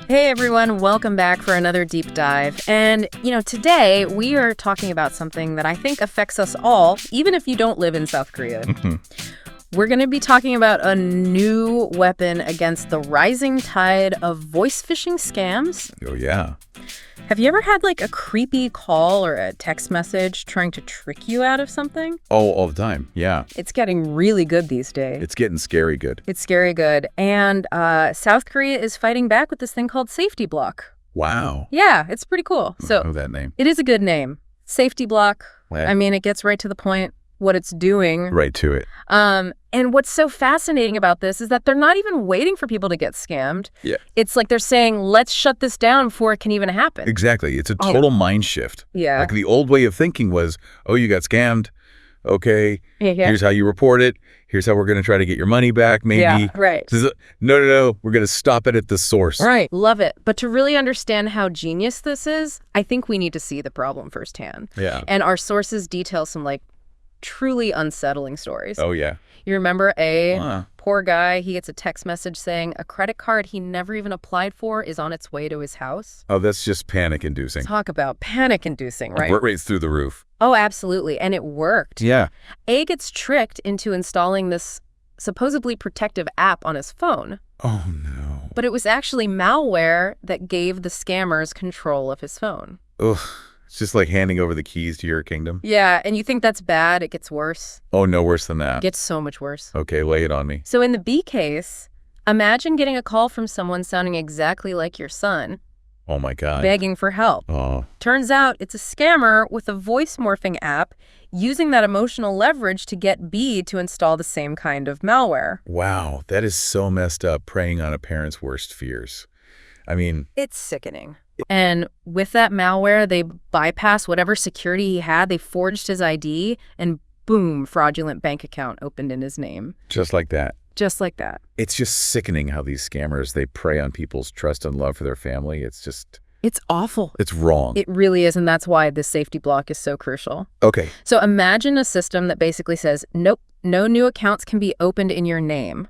Hey everyone, welcome back for another deep dive. And, today we are talking about something that I think affects us all, even if you don't live in South Korea. We're going to be talking about a new weapon against the rising tide of voice phishing scams. Oh, yeah. Have you ever had a creepy call or a text message trying to trick you out of something? Oh, all the time. Yeah. It's getting really good these days. It's getting scary good. It's scary good. And South Korea is fighting back with this thing called Safety Block. Wow. Yeah, it's pretty cool. I know that name. It is a good name. Safety Block. Yeah. I mean, it gets right to the point, what it's doing. Right to it. And what's so fascinating about this is that they're not even waiting for people to get scammed. Yeah. It's like they're saying, let's shut this down before it can even happen. Exactly. It's a total mind shift. Yeah. Like the old way of thinking was, oh, you got scammed. Okay. Yeah. Here's how you report it. Here's how we're going to try to get your money back, maybe. Yeah, right. No. We're going to stop it at the source. Right. Love it. But to really understand how genius this is, I think we need to see the problem firsthand. Yeah. And our sources detail some truly unsettling stories. Oh, yeah. You remember poor guy, he gets a text message saying a credit card he never even applied for is on its way to his house. Oh, that's just panic-inducing. Talk about panic-inducing, right? Work rates through the roof. Oh, absolutely. And it worked. Yeah. A gets tricked into installing this supposedly protective app on his phone. Oh, no. But it was actually malware that gave the scammers control of his phone. Ugh. It's just like handing over the keys to your kingdom. Yeah, and you think that's bad, it gets worse. Oh, no worse than that. It gets so much worse. Okay, lay it on me. So in the B case, imagine getting a call from someone sounding exactly like your son. Oh, my God. Begging for help. Oh. Turns out it's a scammer with a voice morphing app using that emotional leverage to get B to install the same kind of malware. Wow, that is so messed up, preying on a parent's worst fears. I mean... It's sickening. And with that malware, they bypassed whatever security he had. They forged his ID and boom, fraudulent bank account opened in his name. Just like that. Just like that. It's just sickening how these scammers, they prey on people's trust and love for their family. It's awful. It's wrong. It really is. And that's why this safety block is so crucial. Okay. So imagine a system that basically says, nope, no new accounts can be opened in your name.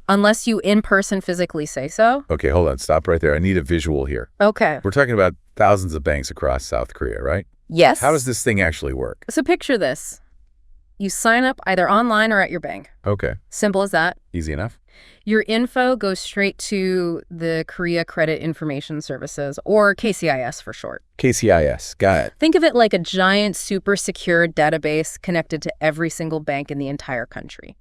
Unless you in person physically say so. Okay, hold on. Stop right there. I need a visual here. Okay. We're talking about thousands of banks across South Korea, right? Yes. How does this thing actually work? So picture this. You sign up either online or at your bank. Okay. Simple as that. Easy enough. Your info goes straight to the Korea Credit Information Services, or KCIS for short. KCIS. Got it. Think of it like a giant, super secure database connected to every single bank in the entire country.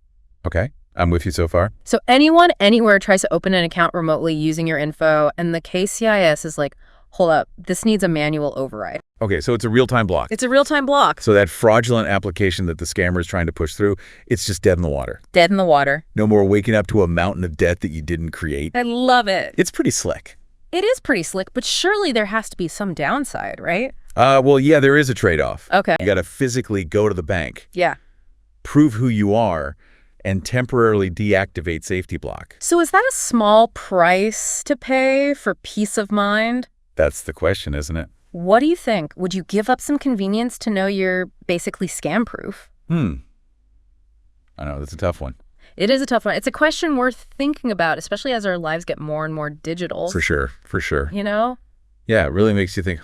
Okay. I'm with you so far. So anyone, anywhere tries to open an account remotely using your info, and the KCIS is like, hold up, this needs a manual override. Okay, so it's a real-time block. It's a real-time block. So that fraudulent application that the scammer is trying to push through, it's just dead in the water. Dead in the water. No more waking up to a mountain of debt that you didn't create. I love it. It's pretty slick. It is pretty slick, but surely there has to be some downside, right? Well, yeah, there is a trade-off. Okay. You got to physically go to the bank. Yeah. Prove who you are, and temporarily deactivate safety block. So is that a small price to pay for peace of mind? That's the question, isn't it? What do you think? Would you give up some convenience to know you're basically scam-proof? I know, that's a tough one. It is a tough one. It's a question worth thinking about, especially as our lives get more and more digital. For sure. You know? Yeah, it really makes you think,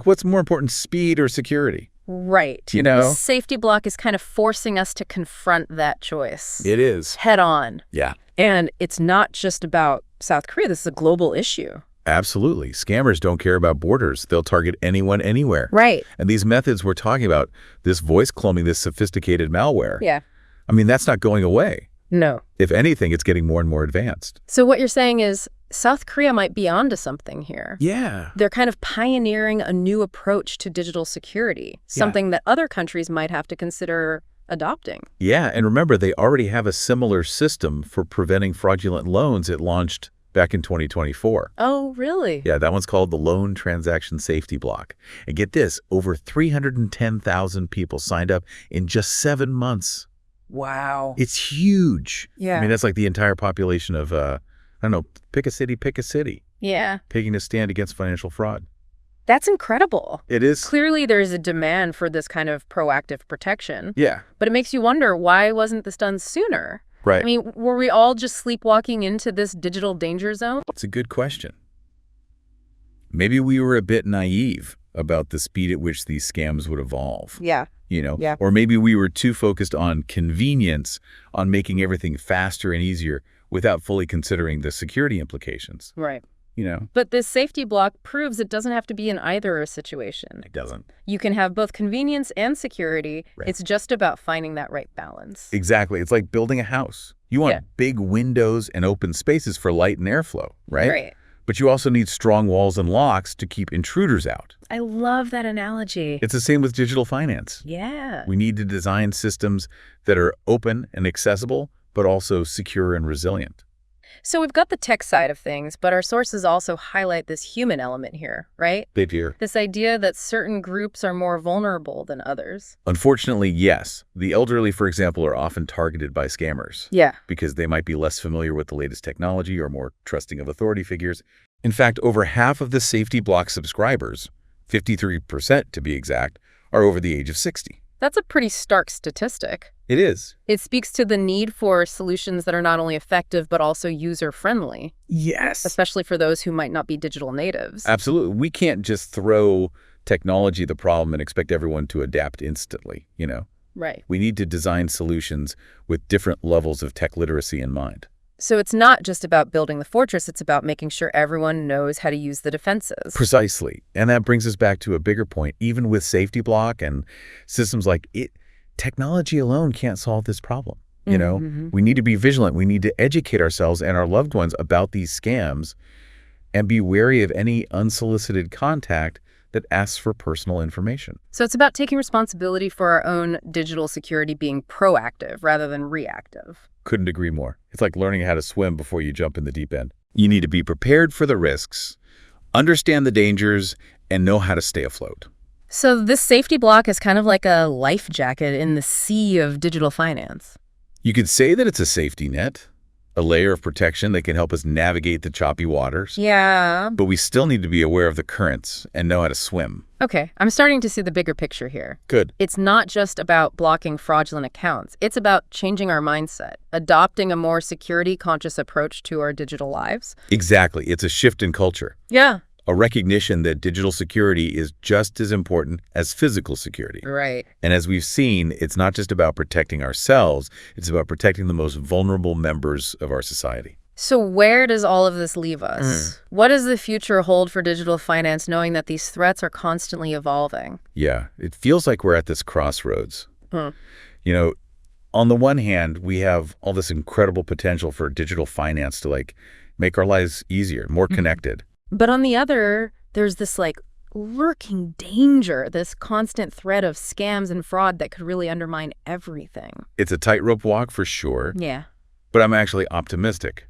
what's more important, speed or security? Right. You know? The safety block is kind of forcing us to confront that choice. It is. Head on. Yeah. And it's not just about South Korea. This is a global issue. Absolutely. Scammers don't care about borders. They'll target anyone, anywhere. Right. And these methods we're talking about, this voice cloning, this sophisticated malware. Yeah. I mean, that's not going away. No. If anything, it's getting more and more advanced. So what you're saying is South Korea might be onto something here. Yeah. They're kind of pioneering a new approach to digital security, something that other countries might have to consider adopting. Yeah, and remember, they already have a similar system for preventing fraudulent loans it launched back in 2024. Oh, really? Yeah, that one's called the Loan Transaction Safety Block. And get this, over 310,000 people signed up in just 7 months. Wow. It's huge. Yeah. I mean, that's like the entire population of, pick a city. Yeah. Taking a stand against financial fraud. That's incredible. It is. Clearly, there's a demand for this kind of proactive protection. Yeah. But it makes you wonder, why wasn't this done sooner? Right. I mean, were we all just sleepwalking into this digital danger zone? It's a good question. Maybe we were a bit naive about the speed at which these scams would evolve. Yeah. Or maybe we were too focused on convenience, on making everything faster and easier without fully considering the security implications. Right. But this safety block proves it doesn't have to be an either-or situation. It doesn't. You can have both convenience and security. Right. It's just about finding that right balance. Exactly. It's like building a house. You want big windows and open spaces for light and airflow, right? Right. But you also need strong walls and locks to keep intruders out. I love that analogy. It's the same with digital finance. Yeah. We need to design systems that are open and accessible, but also secure and resilient. So we've got the tech side of things, but our sources also highlight this human element here, right? They do. This idea that certain groups are more vulnerable than others. Unfortunately, yes. The elderly, for example, are often targeted by scammers. Yeah. Because they might be less familiar with the latest technology or more trusting of authority figures. In fact, over half of the safety block subscribers, 53% to be exact, are over the age of 60. That's a pretty stark statistic. It is. It speaks to the need for solutions that are not only effective, but also user-friendly. Yes. Especially for those who might not be digital natives. Absolutely. We can't just throw technology at the problem and expect everyone to adapt instantly, Right. We need to design solutions with different levels of tech literacy in mind. So it's not just about building the fortress, it's about making sure everyone knows how to use the defenses. Precisely. And that brings us back to a bigger point. Even with safety block and systems like it, technology alone can't solve this problem. We need to be vigilant. We need to educate ourselves and our loved ones about these scams and be wary of any unsolicited contact that asks for personal information. So it's about taking responsibility for our own digital security, being proactive rather than reactive. Couldn't agree more. It's like learning how to swim before you jump in the deep end. You need to be prepared for the risks, understand the dangers, and know how to stay afloat. So this safety block is kind of like a life jacket in the sea of digital finance. You could say that it's a safety net, a layer of protection that can help us navigate the choppy waters. Yeah. But we still need to be aware of the currents and know how to swim. Okay, I'm starting to see the bigger picture here. Good. It's not just about blocking fraudulent accounts. It's about changing our mindset, adopting a more security-conscious approach to our digital lives. Exactly. It's a shift in culture. Yeah. A recognition that digital security is just as important as physical security. Right. And as we've seen, it's not just about protecting ourselves, it's about protecting the most vulnerable members of our society. So where does all of this leave us? What does the future hold for digital finance, knowing that these threats are constantly evolving? Yeah, it feels like we're at this crossroads. On the one hand, we have all this incredible potential for digital finance to make our lives easier, more connected. But on the other, there's this lurking danger, this constant threat of scams and fraud that could really undermine everything. It's a tightrope walk for sure. Yeah. But I'm actually optimistic.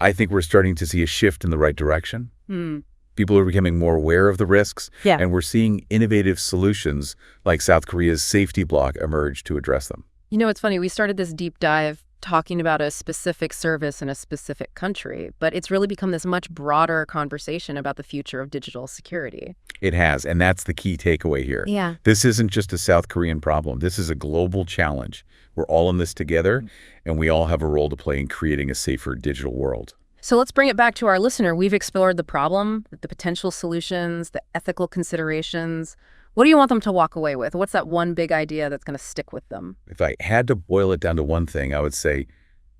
I think we're starting to see a shift in the right direction. People are becoming more aware of the risks. Yeah. And we're seeing innovative solutions like South Korea's safety block emerge to address them. It's funny. We started this deep dive talking about a specific service in a specific country, but it's really become this much broader conversation about the future of digital security. It has, and that's the key takeaway here. Yeah. This isn't just a South Korean problem. This is a global challenge. We're all in this together, and we all have a role to play in creating a safer digital world. So let's bring it back to our listener. We've explored the problem, the potential solutions, the ethical considerations. What do you want them to walk away with? What's that one big idea that's going to stick with them? If I had to boil it down to one thing, I would say,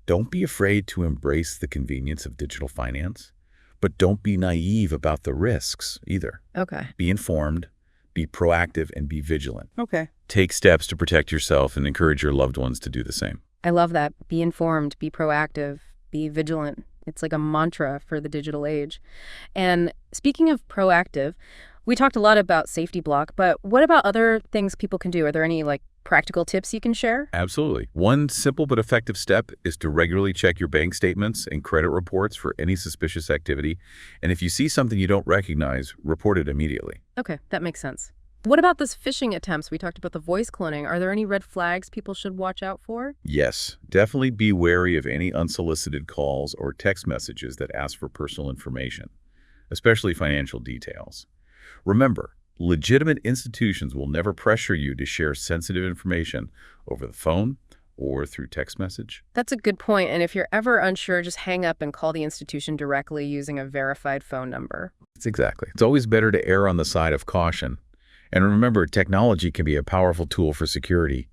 don't be afraid to embrace the convenience of digital finance, but don't be naive about the risks either. Okay. Be informed, be proactive, and be vigilant. Okay. Take steps to protect yourself and encourage your loved ones to do the same. I love that. Be informed, be proactive, be vigilant. It's like a mantra for the digital age. And speaking of proactive, we talked a lot about safety block, but what about other things people can do? Are there any practical tips you can share? Absolutely. One simple but effective step is to regularly check your bank statements and credit reports for any suspicious activity. And if you see something you don't recognize, report it immediately. Okay, that makes sense. What about those phishing attempts? We talked about the voice cloning. Are there any red flags people should watch out for? Yes, definitely be wary of any unsolicited calls or text messages that ask for personal information, especially financial details. Remember, legitimate institutions will never pressure you to share sensitive information over the phone, or through text message. That's a good point. And if you're ever unsure, just hang up and call the institution directly using a verified phone number. It's always better to err on the side of caution. And remember, technology can be a powerful tool for security,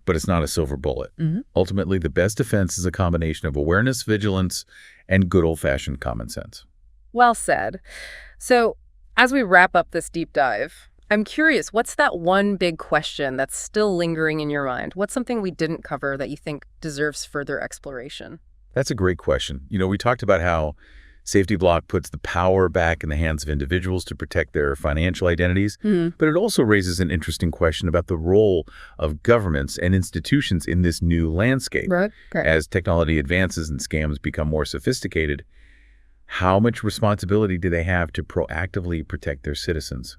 but it's not a silver bullet. Ultimately, the best defense is a combination of awareness, vigilance, and good old-fashioned common sense. Well said. So, as we wrap up this deep dive, I'm curious, what's that one big question that's still lingering in your mind? What's something we didn't cover that you think deserves further exploration? That's a great question. We talked about how Safety Block puts the power back in the hands of individuals to protect their financial identities, but it also raises an interesting question about the role of governments and institutions in this new landscape. Right. As technology advances and scams become more sophisticated, how much responsibility do they have to proactively protect their citizens?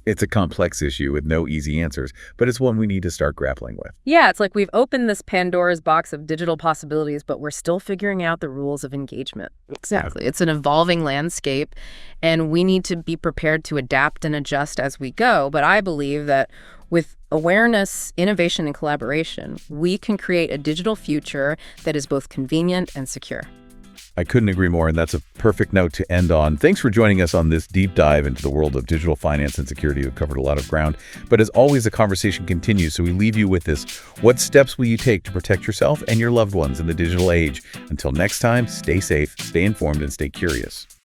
It's a complex issue with no easy answers, but it's one we need to start grappling with. Yeah, it's like we've opened this Pandora's box of digital possibilities, but we're still figuring out the rules of engagement. Exactly. It's an evolving landscape, and we need to be prepared to adapt and adjust as we go. But I believe that with awareness, innovation, and collaboration, we can create a digital future that is both convenient and secure. I couldn't agree more, and that's a perfect note to end on. Thanks for joining us on this deep dive into the world of digital finance and security. We've covered a lot of ground, but as always, the conversation continues, so we leave you with this. What steps will you take to protect yourself and your loved ones in the digital age? Until next time, stay safe, stay informed, and stay curious.